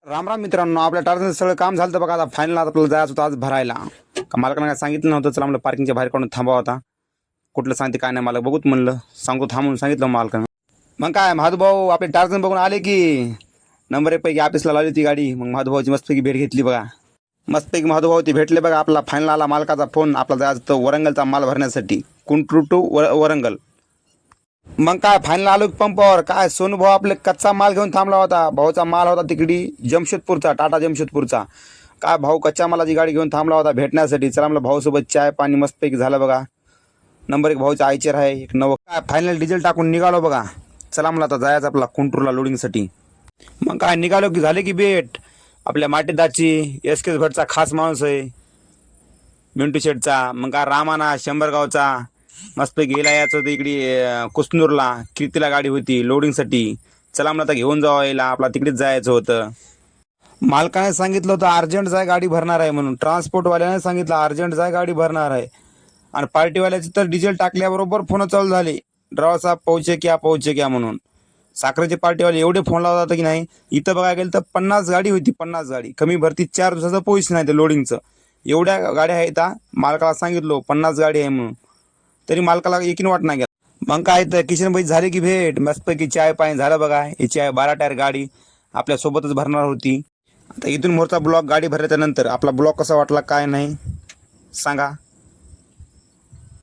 राम राम मित्रांनो, आपल्या टार्गेट सगळं काम झालं तर बघा. आता फायनल आपल्याला जायचं होतं आज भरायला. का मालकानं काय सांगितलं नव्हतं, चला म्हणलं पार्किंगच्या बाहेर काढून थांबावा होता. कुठलं सांगते काय नाही मला बघूत म्हणलं, सांगू थांबून सांगितलं मालकानं. मग काय महादूभाऊ आपले टार्गेट बघून आले की नंबर 1 पैकी ऑफिसला लावली ती गाडी. मग महादूभाऊची मस्तपैकी भेट घेतली बघा. मस्तपैकी महादूभाऊ ती भेटले बघा. आपला फायनल आला मालकाचा फोन, आपला जायचं होतं वरंगलचा माल भरण्यासाठी, कुंट्रू टू वरंगल. मग काय फायनल आलो की पंपावर. काय सोनू भाऊ आपले कच्चा माल घेऊन थांबला होता. भाऊचा माल होता तिकडी जमशेदपूरचा, टाटा जमशेदपूरचा. काय भाऊ कच्च्या मालाची गाडी घेऊन थांबला होता भेटण्यासाठी. चला म्हणलं भाऊसोबत चाय पाणी मस्तपैकी झालं बघा. नंबर 1 भाऊचा आयचर आहे एक नवं. काय फायनल डिझेल टाकून निघालो बघा. चला म्हणलं आता जायचं आपला कुंटूरला लोडिंगसाठी. मग काय निघालो की झाले की भेट. आपल्या माटेदाची एस भटचा खास माणूस आहे मिंटू शेटचा. मग काय रामाना शंभरगावचा मस्तपैकी गेला यायचं होतं इकडे कुसनूरला. कीर्तीला गाडी होती लोडिंगसाठी. चला म्हणलं आता घेऊन जावं यायला, आपला तिकडेच जायचं होतं. मालकाने सांगितलं होतं अर्जंट जाय गाडी भरणार आहे म्हणून. ट्रान्सपोर्टवाल्याने सांगितलं अर्जंट जाय गाडी भरणार आहे. आणि पार्टीवाल्याचे तर डिझेल टाकल्याबरोबर फोन चालू झाले, ड्रायव्हर साहेब पोहोचे क्या म्हणून. साखरेचे पार्टीवाले एवढे फोन लावत होता की नाही. इथं बघायला गेलं तर 50 गाडी होती, 50 गाडी. कमी भरती 4 दिवसाचं पोहोच नाही ते लोडिंगचं. एवढ्या गाड्या आहेत. मालकाला सांगितलं 50 गाडी आहे म्हणून, तरी मालकाला एकीन वाट नाही गेला. मग काय तर किशनबाई झाले की भेट. मस्तपैकी चाय पाणी झालं बघा. याची आहे 12 टायर गाडी आपल्यासोबतच भरणार होती. आता इथून मोरचा ब्लॉक गाडी भरल्याच्या नंतर आपला ब्लॉक कसा वाटला काय नाही सांगा.